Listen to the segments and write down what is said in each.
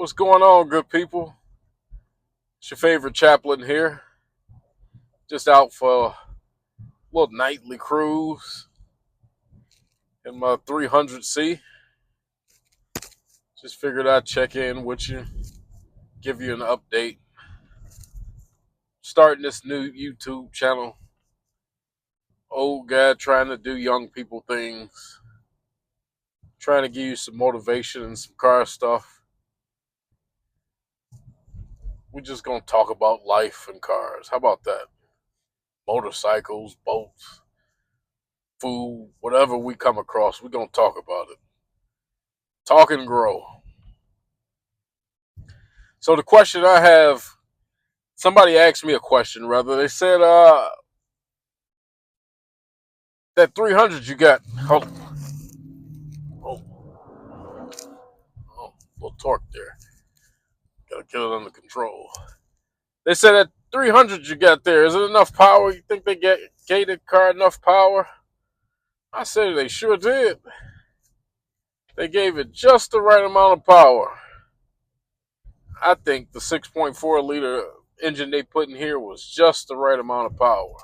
What's going on, good people? It's your favorite chaplain here. Just out for a little nightly cruise in my 300C. Just figured I'd check in with you, give you an update. Starting this new YouTube channel. Old guy trying to do young people things. Trying to give you some motivation and some car stuff. We're just going to talk about life and cars. How about that? Motorcycles, boats, food, whatever we come across, we're going to talk about it. Talk and grow. So the question I have, somebody asked me a question rather. They said, that 300 you got, oh, little torque there. Gotta get it under control. They said that 300 you got there, is it enough power? You think they gave the car enough power? I said they sure did. They gave it just the right amount of power. I think the 6.4 liter engine they put in here was just the right amount of power.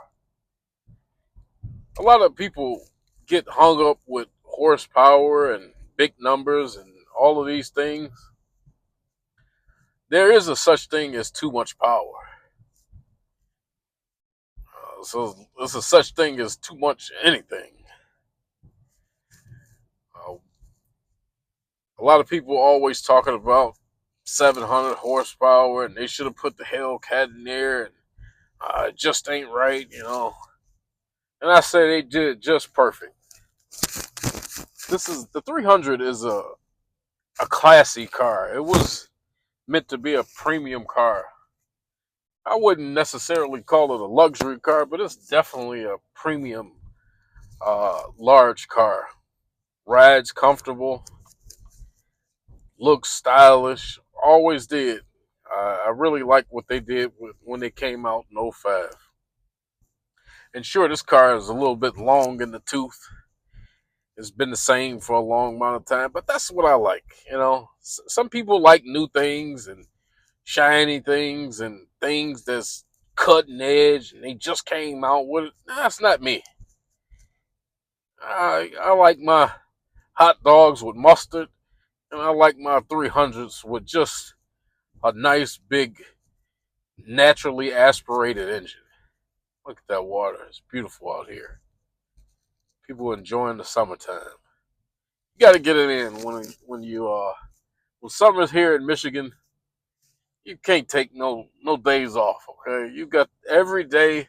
A lot of people get hung up with horsepower and big numbers and all of these things. There is a such thing as too much power. So there's a such thing as too much anything. Uh, a lot of people always talking about 700 horsepower and they should have put the Hellcat in there and it just ain't right. And I say they did it just perfect. The 300 is a classy car. It was meant to be a premium car. I wouldn't necessarily call it a luxury car, but it's definitely a premium large car. Rides comfortable, looks stylish, always did. I really like what they did when they came out in '05. And sure, this car is a little bit long in the tooth. It's been the same for a long amount of time, but that's what I like. Some people like new things and shiny things and things that's cutting edge and they just came out with it. That's not me. I like my hot dogs with mustard and I like my 300s with just a nice big naturally aspirated engine. Look at that water. It's beautiful out here. People enjoying the summertime. You got to get it in when summer's here in Michigan. You can't take no days off, okay? You got every day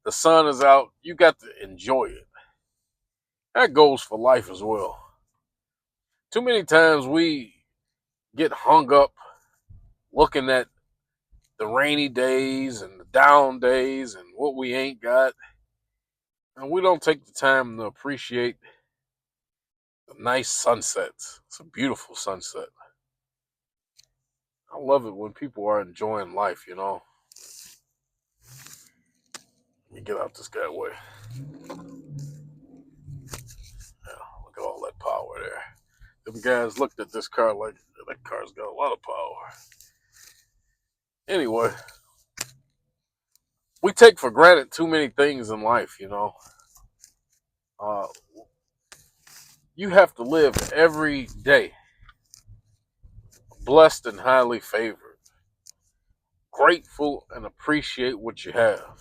the sun is out, you got to enjoy it. That goes for life as well. Too many times we get hung up looking at the rainy days and the down days and what we ain't got. And we don't take the time to appreciate the nice sunsets. It's a beautiful sunset. I love it when people are enjoying life. Let me get out this guy way. Yeah, look at all that power there. Them guys looked at this car like that car's got a lot of power. Anyway, we take for granted too many things in life. Uh, you have to live every day blessed and highly favored, grateful and appreciate what you have.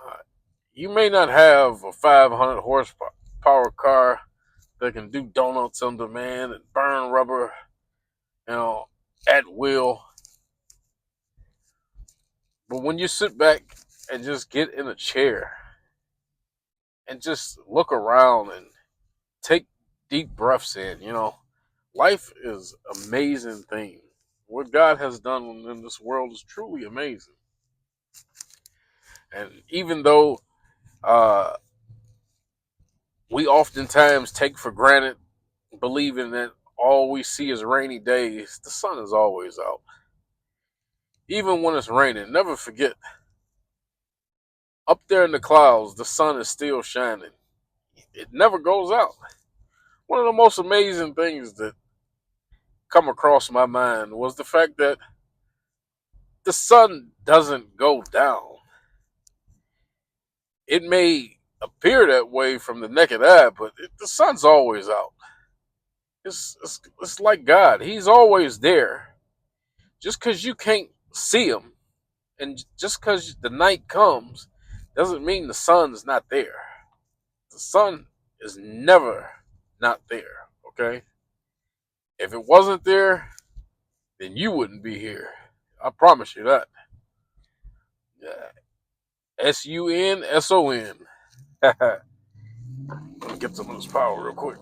Uh, you may not have a 500 horsepower car that can do donuts on demand and burn rubber, you know, at will. But when you sit back and just get in a chair and just look around and take deep breaths in, life is an amazing thing. What God has done in this world is truly amazing. And even though uh, we oftentimes take for granted believing that all we see is rainy days, the sun is always out. Even when it's raining, never forget, up there in the clouds, the sun is still shining. It never goes out. One of the most amazing things that come across my mind was the fact that the sun doesn't go down. It may appear that way from the naked eye, but the sun's always out. It's like God. He's always there. Just because you can't see him, and just because the night comes, doesn't mean the sun's not there. The sun is never not there, okay? If it wasn't there, then you wouldn't be here. I promise you that. Yeah. SUNSON. Let me get some of this power real quick.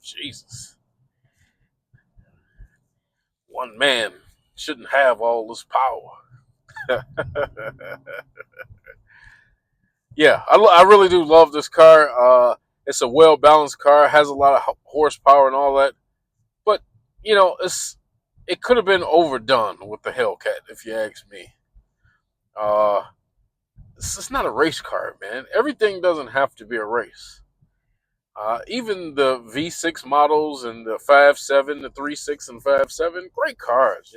Jesus. One man shouldn't have all this power. Yeah, I really do love this car. It's a well balanced car, has a lot of horsepower and all that. But it could have been overdone with the Hellcat, if you ask me. Uh, it's not a race car, man. Everything doesn't have to be a race. Even the V6 models and the 5.7, the 3.6 and 5.7, great cars,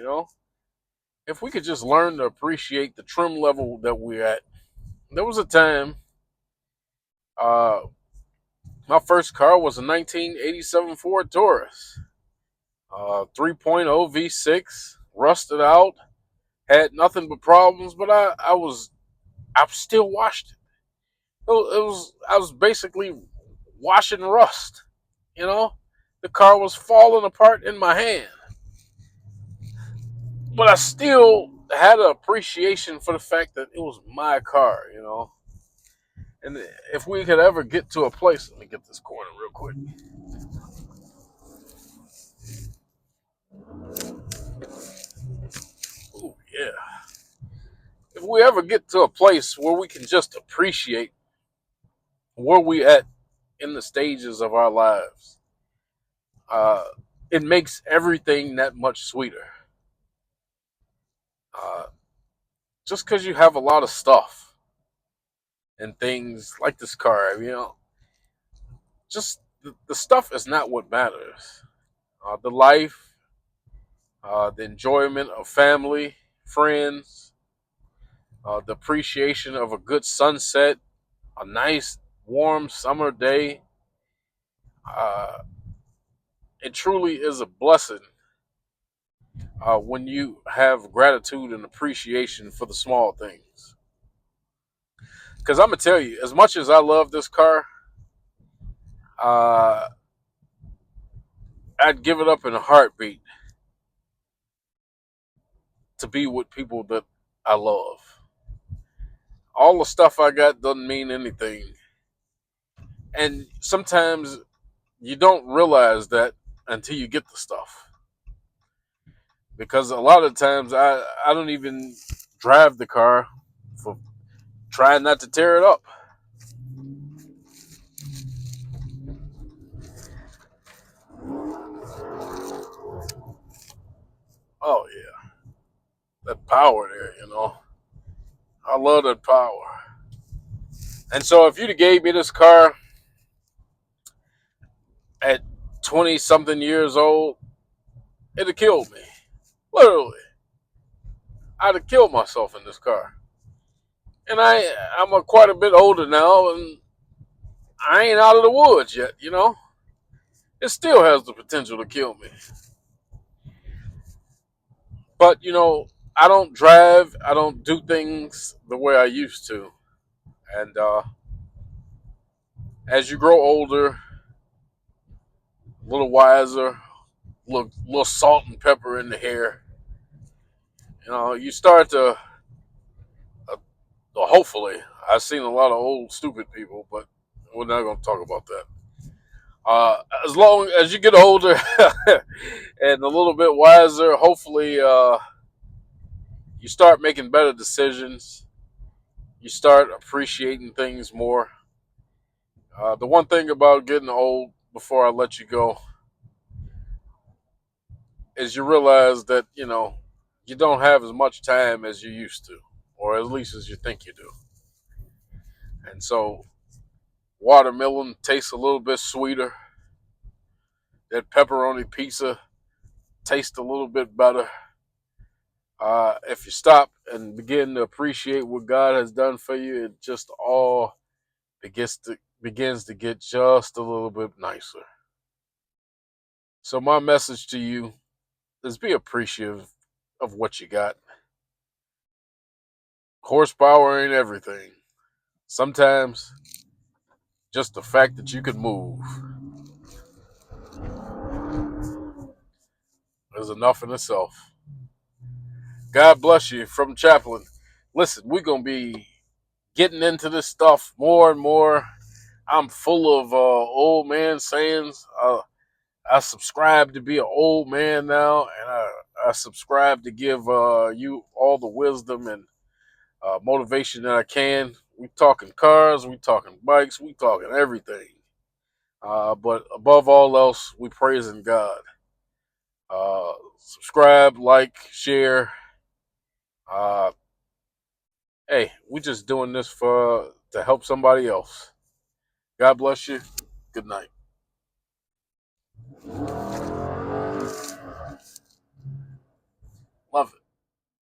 If we could just learn to appreciate the trim level that we're at. There was a time, uh, my first car was a 1987 Ford Taurus. 3.0 V6, rusted out, had nothing but problems, but I still washed it. I was basically washing rust, you know? The car was falling apart in my hand. But I still had an appreciation for the fact that it was my car. And if we could ever get to a place, let me get this corner real quick. Ooh, yeah. If we ever get to a place where we can just appreciate where we at in the stages of our lives, uh, it makes everything that much sweeter. Uh, just because you have a lot of stuff and things like this car, just the stuff is not what matters. The life, the enjoyment of family, friends, the appreciation of a good sunset, a nice warm summer day. Uh, it truly is a blessing when you have gratitude and appreciation for the small things. Because I'm gonna tell you, as much as I love this car, uh, I'd give it up in a heartbeat to be with people that I love. All the stuff I got doesn't mean anything, and sometimes you don't realize that until you get the stuff. Because a lot of times I don't even drive the car for trying not to tear it up. Oh yeah, that power there. I love that power. And so if you'd have gave me this car at 20 something years old, it'd have killed me. Literally. I'd have killed myself in this car. And I'm quite a bit older now, and I ain't out of the woods yet. It still has the potential to kill me. But, I don't drive, I don't do things the way I used to. And as you grow older, a little wiser, little salt and pepper in the hair, you start to, hopefully, I've seen a lot of old, stupid people, but we're not going to talk about that. As long as you get older and a little bit wiser, hopefully you start making better decisions. You start appreciating things more. The one thing about getting old, before I let you go, is you realize that, you don't have as much time as you used to, or at least as you think you do. And so watermelon tastes a little bit sweeter that pepperoni pizza tastes a little bit better. If you stop and begin to appreciate what God has done for you, it just all begins to get just a little bit nicer. So my message to you is be appreciative of what you got. Horsepower ain't everything. Sometimes just the fact that you can move is enough in itself. God bless you from Chaplain. Listen, we're going to be getting into this stuff more and more. I'm full of old man sayings. I subscribe to be an old man now, and I subscribe to give you all the wisdom and motivation that I can. We talking cars, we talking bikes, we talking everything. But above all else, we praising God. Subscribe, like, share. Uh, hey, we just doing this for to help somebody else. God bless you. Good night. Love it.